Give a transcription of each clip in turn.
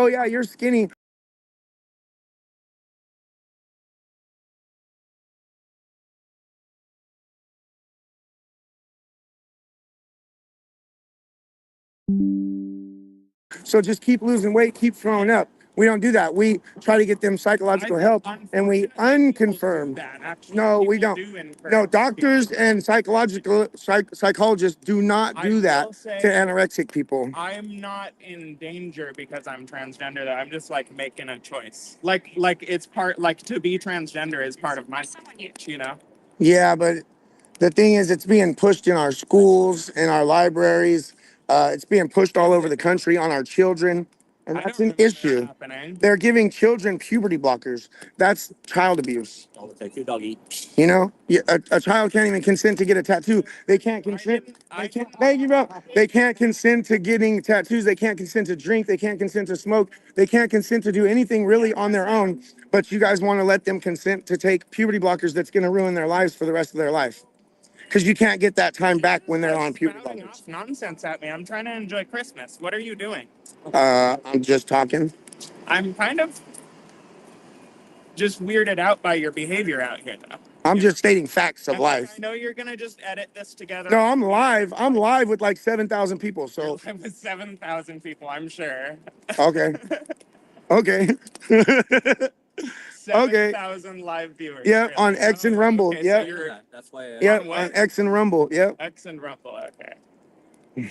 yeah, you're skinny. So just keep losing weight, keep throwing up. We don't do that. We try to get them psychological help, and we unconfirm. No, we don't. No, doctors and psychologists do not do that to anorexic people. I'm not in danger because I'm transgender. Though I'm just like making a choice. Like it's part like to be transgender is part of my speech, you know. Yeah, but the thing is, it's being pushed in our schools, in our libraries. It's being pushed all over the country on our children, and that's an issue. They're giving children puberty blockers. That's child abuse. You know, a child can't even consent to get a tattoo. They can't consent. They can't. Thank you, bro. They can't consent to getting tattoos. They can't consent to drink. They can't consent to smoke. They can't consent to do anything really on their own. But you guys want to let them consent to take puberty blockers that's going to ruin their lives for the rest of their life. Because you can't get that time back when they're on puberty blockers. Nonsense at me. I'm trying to enjoy Christmas. What are you doing? I'm just talking. I'm kind of just weirded out by your behavior out here, though. I'm just stating facts of life. I know you're gonna just edit this together. No, I'm live. I'm live with like 7,000 people. So you're live with 7,000 people, I'm sure. Okay. Okay. 7,000 live viewers. Yeah, really. On X and Rumble. Okay, Yeah. So that's why. Yeah, on X and Rumble. Yep. X and Rumble. Okay.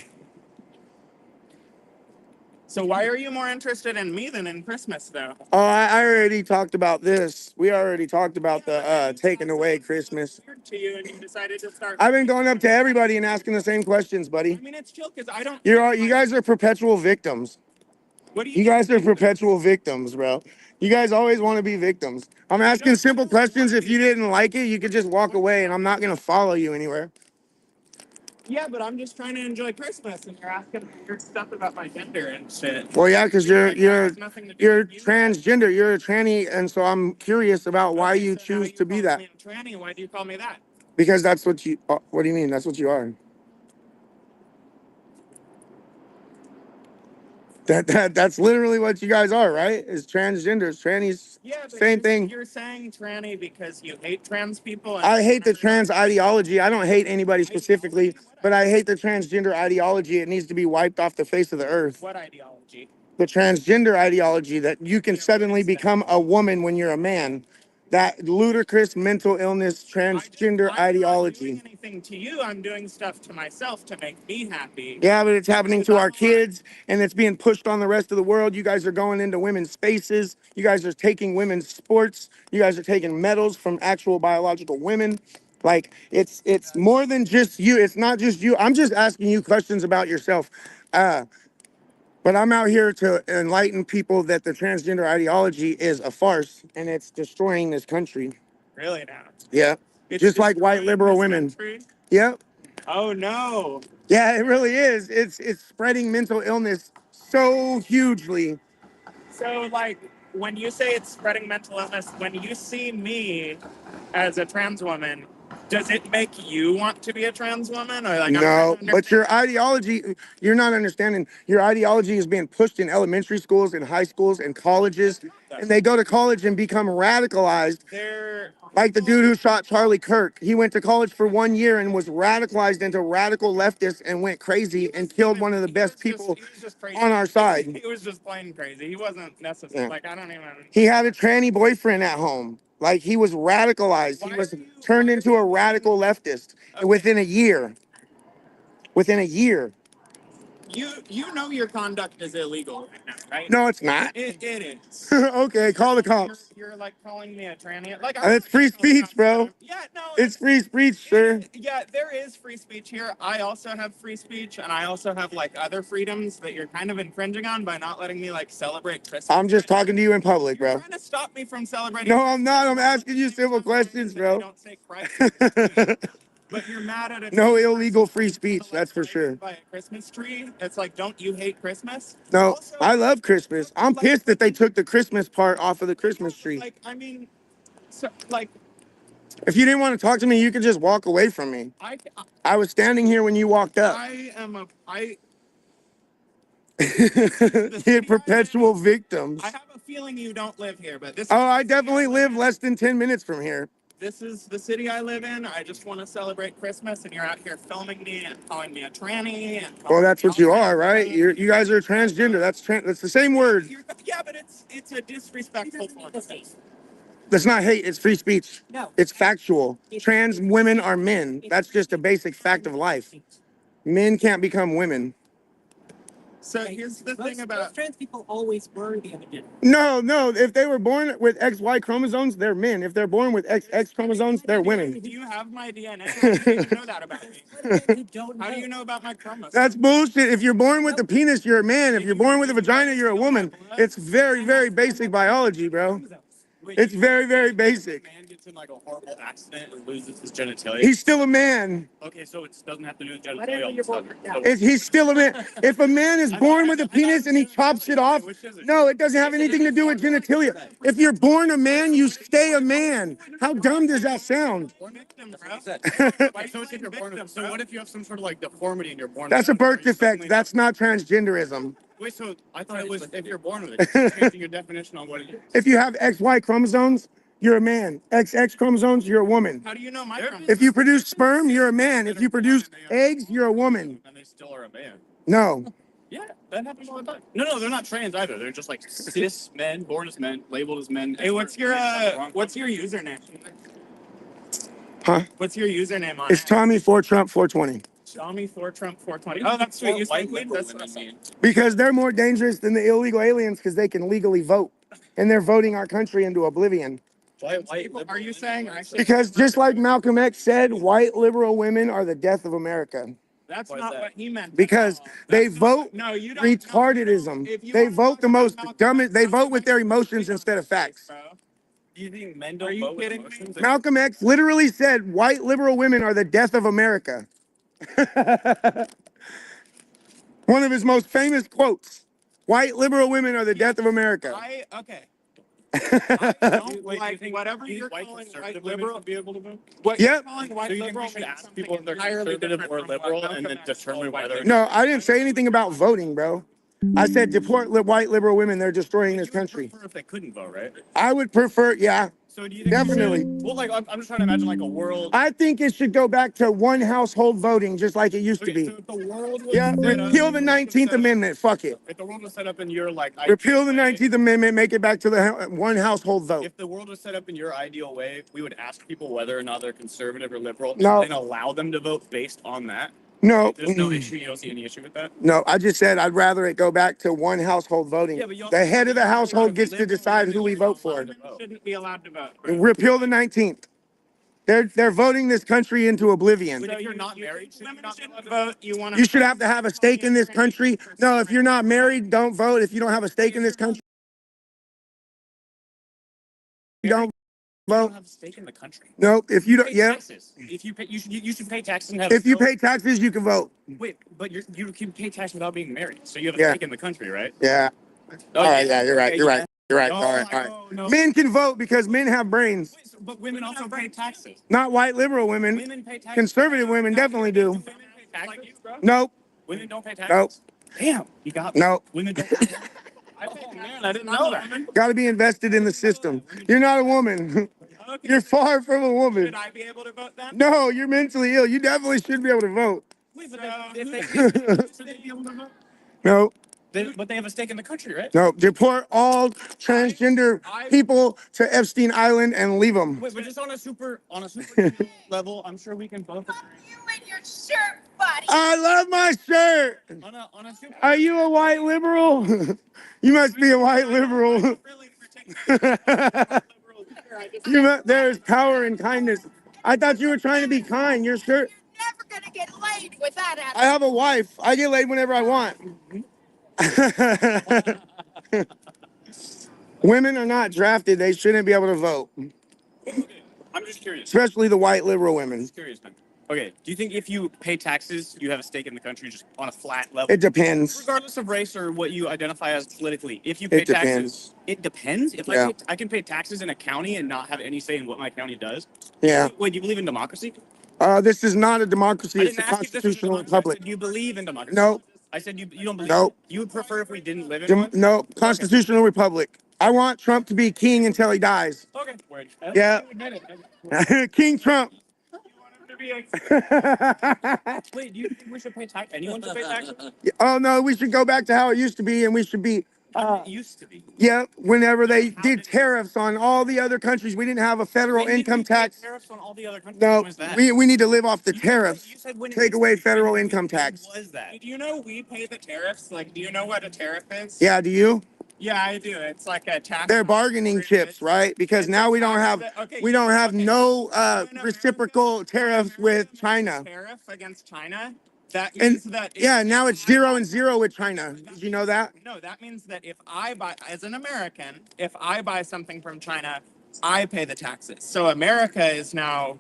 So why are you more interested in me than in Christmas, though? Oh, I already talked about this. We already talked about the taking away Christmas. To you, and you decided to start. I've been going up to everybody and asking the same questions, buddy. I mean, it's chill because I don't. You guys are perpetual victims. What do you? You guys are perpetual victims, bro. You guys always want to be victims. I'm asking simple questions. If you didn't like it, you could just walk away, and I'm not gonna follow you anywhere. Yeah, but I'm just trying to enjoy Christmas, and you're asking weird stuff about my gender and shit. Well, yeah, because you're transgender. You're a tranny, and so I'm curious about why you choose to be that. Tranny? Why do you call me that? Because that's what you. What do you mean? That's what you are. That's literally what you guys are, right? Is transgenders, trannies. Yeah, same thing. You're saying tranny because you hate trans people. I hate the trans ideology. I don't hate anybody specifically, but I hate the transgender ideology. It needs to be wiped off the face of the earth. What ideology? The transgender ideology that you can suddenly become a woman when you're a man. That ludicrous mental illness transgender ideology. I'm not doing anything to you. I'm doing stuff to myself to make me happy. Yeah, but it's happening to our kids, and it's being pushed on the rest of the world. You guys are going into women's spaces. You guys are taking women's sports. You guys are taking medals from actual biological women. Like, it's more than just you. It's not just you. I'm just asking you questions about yourself. But I'm out here to enlighten people that the transgender ideology is a farce, and it's destroying this country. Really now? Yeah. It's just like white liberal women. Country? Yep. Oh no. Yeah, it really is. It's spreading mental illness so hugely. So like when you say it's spreading mental illness, when you see me as a trans woman, does it make you want to be a trans woman? Or like no, but your ideology, you're not understanding. Your ideology is being pushed in elementary schools, in high schools, in colleges, and they go to college and become radicalized. Like the dude who shot Charlie Kirk. He went to college for 1 year and was radicalized into radical leftist and went crazy and killed one of the best people on our side. He was just plain crazy. He wasn't necessarily, like, I don't even... He had a tranny boyfriend at home. Like, he was radicalized. He was turned into a radical leftist within a year. Within a year. You know your conduct is illegal right now, right? No, it's not. It is. Okay, call the cops. You're like calling me a tranny. Like, it's free speech, bro. Yeah, no. It's free speech, sir. Yeah, there is free speech here. I also have free speech, and I also have like other freedoms that you're kind of infringing on by not letting me like celebrate Christmas. I'm just talking to you in public, bro. You're trying to stop me from celebrating. No, I'm not. I'm asking you simple questions, bro. Don't say Christ. But you're mad at it. No illegal free speech, that's for sure. By a Christmas tree, it's like, don't you hate Christmas? No, also, I love Christmas. I'm pissed that they took the Christmas part off of the Christmas tree. Like, I mean, so, like, if you didn't want to talk to me, you could just walk away from me. I was standing here when you walked up. They're perpetual victims. I have a feeling you don't live here, but this. Oh, I definitely live less than 10 minutes from here. This is the city I live in. I just want to celebrate Christmas, and you're out here filming me and calling me a tranny. And well, that's what you are, right? You guys are transgender. That's the same word. Yeah, but it's a disrespectful form of hate. That's not hate. It's free speech. No, it's factual. Trans women are men. That's just a basic fact of life. Men can't become women. So here's the thing about most trans people always were the other gender. No. If they were born with XY chromosomes, they're men. If they're born with XX chromosomes, they're women. Do you have my DNA? How do you know that about me? How do you know about my chromosomes? That's bullshit. If you're born with a penis, you're a man. If you're born with a vagina, you're a woman. It's very, very basic biology, bro. It's very, very basic. Man gets in like a horrible accident and loses his genitalia. He's still a man. Okay, so it doesn't have to do with genitalia. He's still a man. If a man is born with a penis and he chops it off, no, it doesn't have anything to do with genitalia. If you're born a man, you stay a man. How dumb does that sound? So what if you have some sort of like deformity and you're born? That's a birth defect. That's not transgenderism. Wait, so I thought it was if you're born with it, you're changing your definition on what it is. If you have XY chromosomes, you're a man. XX chromosomes, you're a woman. How do you know my chromosomes? If you produce sperm, you're a man. If you produce eggs, you're a woman. And they still are a man. No. Yeah, that happens all the time. No, they're not trans either. They're just like cis men, born as men, labeled as men. Hey, what's your username? Huh? What's your username on It's Tommy for Trump 420. Tommy for Trump 420. Oh, that's sweet. You smoke weed? That's awesome. Because they're more dangerous than the illegal aliens because they can legally vote. And they're voting our country into oblivion. Why are you saying? Because just like Malcolm X said, white liberal women are the death of America. That's not what he meant. Because they vote No, you don't. retardedism. They vote the most dumbest. They vote with their emotions instead of facts. Do you think men don't vote with emotions? Malcolm X literally said white liberal women are the death of America. One of his most famous quotes. White liberal women are the death of America. Okay. I don't like whatever you're calling white liberal. Be able to vote? What Yep. you're calling white So you think liberal we should means ask something people if they're entirely conservative different or from liberal what and then Malcolm X determine called whether- white No, I didn't say anything about voting, bro. I said deport white liberal women. They're destroying this country. If they couldn't vote, right? I would prefer, yeah, So do you think definitely. Well, like I'm just trying to imagine like a world. I think it should go back to one household voting, just like it used to Okay, be. so if the world was Yeah, set up- repeal the 19th Amendment. Fuck it. If the world was set up in your like Repeal the ideal way- 19th Amendment. Make it back to the one household vote. If the world was set up in your ideal way, we would ask people whether or not they're conservative or liberal, No. and allow them to vote based on that. No, There's no issue. You don't see any issue with that. no. I just said I'd rather it go back to one household voting. Yeah, but y'all- The head of the household gets to decide who we vote for. Shouldn't be allowed to vote. Repeal the 19th. They're voting this country into oblivion. But if you're not married, women shouldn't vote. You You should have to have a stake in this country. No, if you're not married, don't vote. If you don't have a stake in this country, don't vote. have a stake in the country. No, if you don't, Pay yeah. taxes. If you pay, you should pay taxes and have. If a you vote. pay taxes, you can vote. Wait, but you can pay tax without being married, so you have a Yeah. stake in the country, right? Yeah. Oh, All right. Yeah, you're right. okay, You're right. You're right. No, All right. All right. no. Men can vote because men have brains. Wait, but women also pay taxes. Not white liberal women. Women pay taxes. Conservative women definitely do. Women pay taxes. Nope. Women don't pay taxes. Nope. Damn, you got me. Nope. Women don't. Pay taxes. Oh man, I didn't know that. Got to be invested in the system. You're not a woman. Okay. You're far from a woman. Should I be able to vote then? No, you're mentally ill. You definitely should be able to vote. Wait, but if they should they be able to vote? No, But they have a stake in the country, right? no. Deport all transgender people to Epstein Island and leave them. Wait, but just on a super general level, I'm sure we can both agree. You and your shirt, buddy. I love my shirt. On a super. Are you a white liberal? You must be a white liberal. Really particular. There's power in kindness. I thought you were trying to be kind. Your shirt. You're never gonna get laid with that I have a wife. I get laid whenever I want. Women are not drafted. They shouldn't be able to vote, I'm just curious. especially the white liberal women. Just curious, man. Okay, do you think if you pay taxes, you have a stake in the country just on a flat level? It depends. Regardless of race or what you identify as politically, if you pay It taxes, depends. it depends. If Yeah. I can pay taxes in a county and not have any say in what my county does. Yeah. Wait, do you believe in democracy? This is not a democracy. I It's a didn't ask you if this was a constitutional democracy. I republic. said, do you believe in democracy? No, I said you don't believe. Nope. You would prefer if we didn't live in one? No, constitutional republic. I want Trump to be king until he dies. Okay. Word. Yeah. King Trump. Wait, do you think we should pay tax? Anyone should pay taxes? Oh no, we should go back to how it used to be, and we should be. It used to be. Yeah, whenever they did tariffs on all the other countries, we didn't have a federal When did income we pay tax. Tariffs on all the other countries. No, When was that? we need to live off the You tariffs. said when it Take used away to be. federal When income tax. was that? Do you know we pay the tariffs? Like, do you know what a tariff is? Yeah, do you? Yeah, I do. It's like a tax. They're on bargaining imported chips, goods. right? Because It's now a we don't tax have that- okay, we don't have okay. no When reciprocal America- tariffs when with America makes a China. Tariff against China. That And means that if yeah, now it's I 0 buy and 0 with China. that Did you know that? No, that means that if I buy, as an American, if I buy something from China, I pay the taxes. So America is now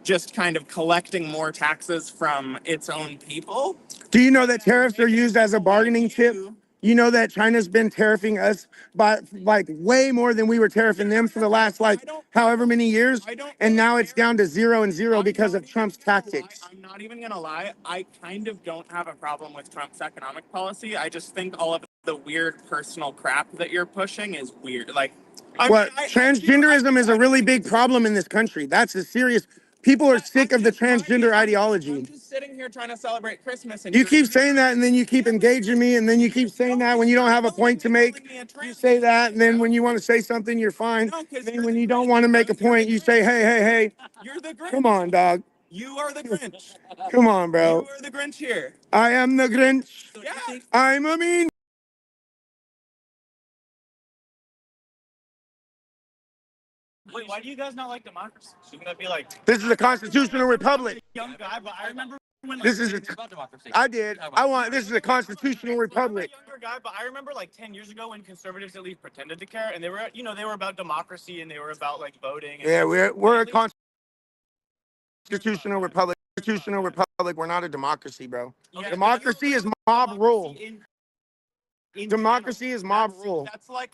just kind of collecting more taxes from its own people. Do you know that tariffs are used as a bargaining chip? You know that China's been tariffing us by like way more than we were tariffing them for the last like however many years, and now it's down to 0 and 0 because of Trump's tactics. I'm not even gonna lie. I kind of don't have a problem with Trump's economic policy. I just think all of the weird personal crap that you're pushing is weird. Like, Transgenderism is a really big problem in this country. That's a serious. People are sick of the transgender ideology. I'm just sitting here trying to celebrate Christmas, and You keep saying that, and then you keep engaging me, and then you keep saying that when you don't have a point to make. You say that, and then when you want to say something, you're fine. Then when you don't want to make a point, you say, hey. You're the Grinch. Come on, dog. You are the Grinch. Come on, bro. You are the Grinch here. I am the Grinch. Yeah. I'm a mean. Wait, why do you guys not like democracy? Shouldn't that be like This is a constitutional republic. young guy? But I remember when This is about democracy. this is a constitutional republic. I'm a younger guy, but I remember like 10 years ago when conservatives at least pretended to care, and they were, they were about democracy and they were about like voting. And Yeah, we're a constitutional republic. Constitutional republic. We're not a democracy, bro. Yeah, Democracy is mob rule. in Democracy is mob rule. That's like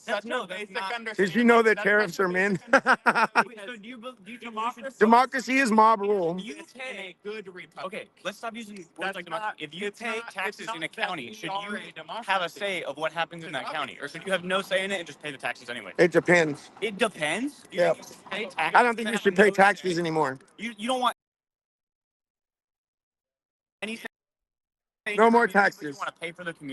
That's- such no, a that's basic not- understanding. Did you know that That's tariffs such a are men? basic understanding Wait, so do you think we should Democracy- Democracy is mob rule. You It's pay. a good republic. Okay, let's stop using words That's like democracy. not- If you it's pay not- taxes it's not in a that county, we should are you a democracy. have a say of what happens in that county, or should you have no say in it and just pay the taxes anyway? It depends. It depends. You Yeah. think you should pay taxes I don't think and you have should pay no taxes say? anymore. You don't want any say in No your more community, but taxes. You want to pay for the community?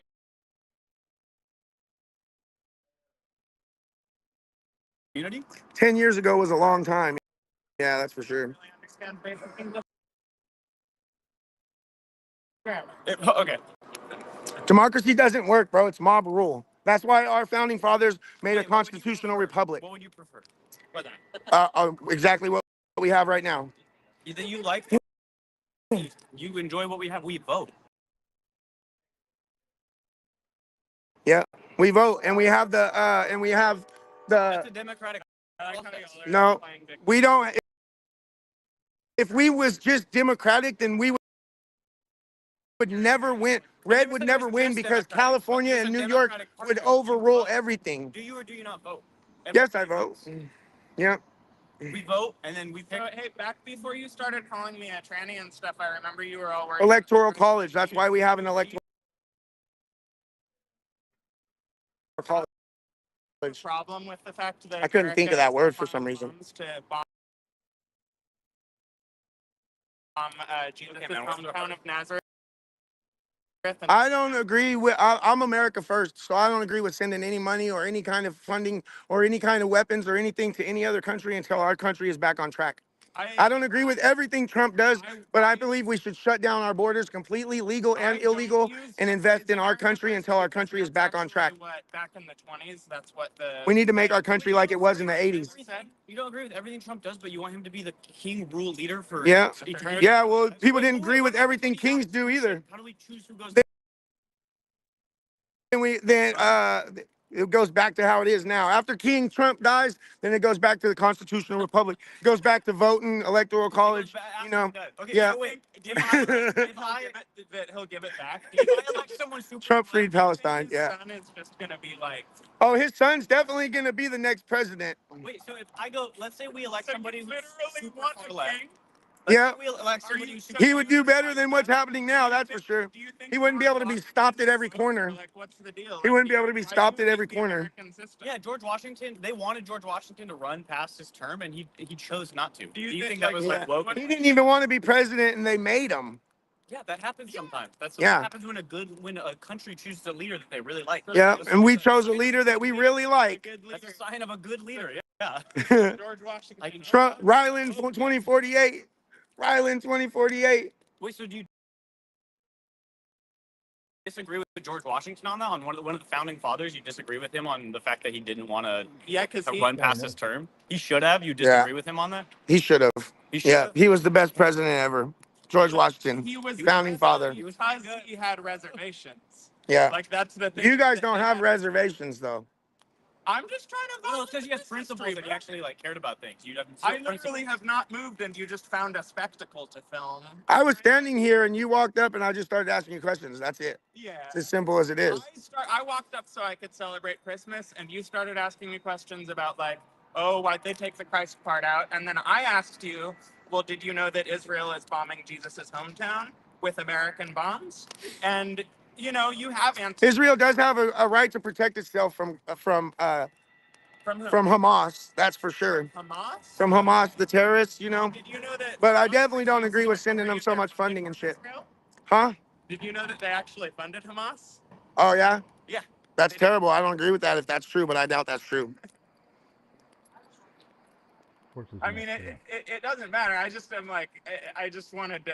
10 years ago was a long time. Yeah, that's for sure. Really understand basic things. Okay. Democracy doesn't work, bro. It's mob rule. That's why our founding fathers made a constitutional republic. What would you prefer? For that? Exactly what we have right now. You like? You enjoy what we have. We vote. Yeah, we vote, and we have the That's a democratic. no, we don't. If we was just democratic, then we would never win. Red would never win because California and New York would overrule everything. Do you or do you not vote? Yes, I vote. Yeah. We vote, and then we pick. So, hey, back before you started calling me a tranny and stuff, I remember you were all worried. Electoral college. That's why we have an electoral college. Problem with the fact that I couldn't think of that word for some reason. To bomb Jesus' hometown of Nazareth. I don't agree with. I'm America first, so I don't agree with sending any money or any kind of funding or any kind of weapons or anything to any other country until our country is back on track. I don't agree with everything Trump does, but I believe we should shut down our borders completely, legal and illegal, and invest in our country until our country is back on track. Back in the 20s, that's what the. We need to make our country like it was in the 80s. You don't agree with everything Trump does, but you want him to be the king rule leader for Yeah. eternity? Yeah, well, people didn't agree with everything kings do either. How do we choose who goes? Then it goes back to how it is now. After King Trump dies, then it goes back to the constitutional republic. It goes back to voting, electoral college. You know, Okay, yeah. so wait. That he'll give it back. If I elect someone super Trump freed Palestine. His Yeah. son is just gonna be like. Oh, his son's definitely gonna be the next president. Wait, so if I go, let's say we elect somebody who's literally super want far a left. king? Like, Yeah. we elect somebody who's He would do better than what's happening now, that's for sure. Do you think He wouldn't be able to be stopped at every Or, corner. like, what's the deal? He Like, wouldn't be do you- able to be why do stopped you at every hate the corner. American system? Yeah, George Washington. They wanted George Washington to run past his term, and he chose not to. Do you think think, that like, was yeah. like woke? He didn't even want to be president, and they made him. Yeah, that happens sometimes. That's Yeah. what happens when a country chooses a leader that they really like. Yeah, and we chose a leader that we really like. That's a sign of a good leader. Yeah. George Washington. Like, Trump, Ryland 2048. Ryland 2048. wait, so do you disagree with George Washington on that? On one of the founding fathers, you disagree with him on the fact that he didn't want to Yeah, because run past his term? He should have. You disagree with him on that? He should have. He should Yeah, have. he was the best president ever. George Washington, he was founding father. because he had reservations. Yeah. Like, that's the thing. You guys don't have reservations, though. I'm just trying to. Well, it's because you have principles and you actually like cared about things. You have I principles. literally have not moved, and you just found a spectacle to film. I was standing here, and you walked up, and I just started asking you questions. That's it. Yeah. It's as simple as it is. I walked up so I could celebrate Christmas, and you started asking me questions about, like, oh, why'd they take the Christ part out? And then I asked you, well, did you know that Israel is bombing Jesus's hometown with American bombs? And, you know, you have answered. Israel does have a right to protect itself from From who? Hamas. That's for sure. Hamas? From Hamas, the terrorists, you know. Did you know that? But I definitely don't agree with sending them so much funding and shit. Israel? Huh? Did you know that they actually funded Hamas? Oh yeah. Yeah. That's terrible. I don't agree with that if that's true, but I doubt that's true. I mean, it doesn't matter. I just am like, I just wanted to,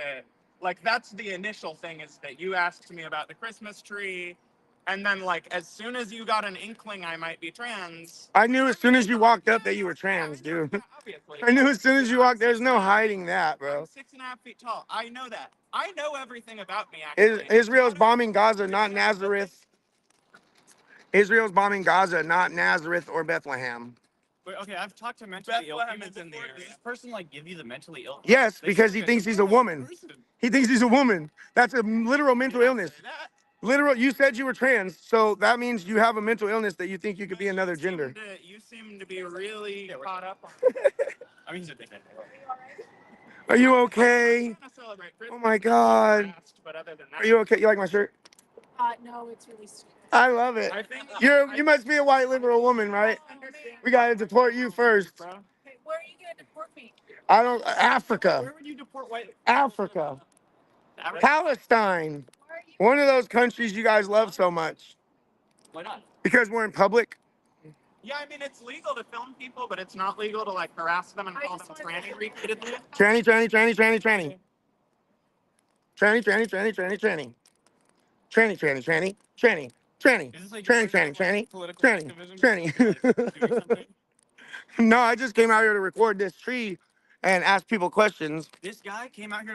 like, that's the initial thing is that you asked me about the Christmas tree. And then, like, as soon as you got an inkling I might be trans. I knew as soon as you walked up that you were trans, dude. Obviously. I knew as soon as you walked. There's no hiding that, bro. I'm 6.5 feet tall. I know that. I know everything about me, actually. Israel's bombing Gaza, not Nazareth. Israel's bombing Gaza, not Nazareth or Bethlehem. Wait, okay, I've talked to mentally ill Bethlehem people is in the before. area. Does this person like give you the mentally ill? Yes, They because say he that- thinks he's a woman. He thinks he's a woman. That's a literal mental illness. Say that. Literal. You said you were trans, so that means you have a mental illness that you think you could be another gender. You seem to be really caught up on. I mean, he's a dickhead. Are you okay? I'm trying to celebrate Oh my Christmas. God. But other than that, Are you okay? You like my shirt? No, it's really stupid. I love it. I think You must be a white liberal woman, right? We gotta deport you first. bro. Okay, where are you gonna deport me? I don't. Africa. Where would you deport white? Africa. Africa? Palestine. Where are you? One of those countries you guys love so much. Why not? Because we're in public. Yeah, I mean it's legal to film people, but it's not legal to like harass them and call them tranny repeatedly. Tranny, tranny, tranny, tranny, tranny. Tranny, tranny, tranny, tranny, tranny. Tranny, tranny, tranny, tranny, tranny. Is this like Tranny, tranny, tranny, political tranny, activism? tranny. Like, doing something? No, I just came out here to record this tree and ask people questions. This guy came out here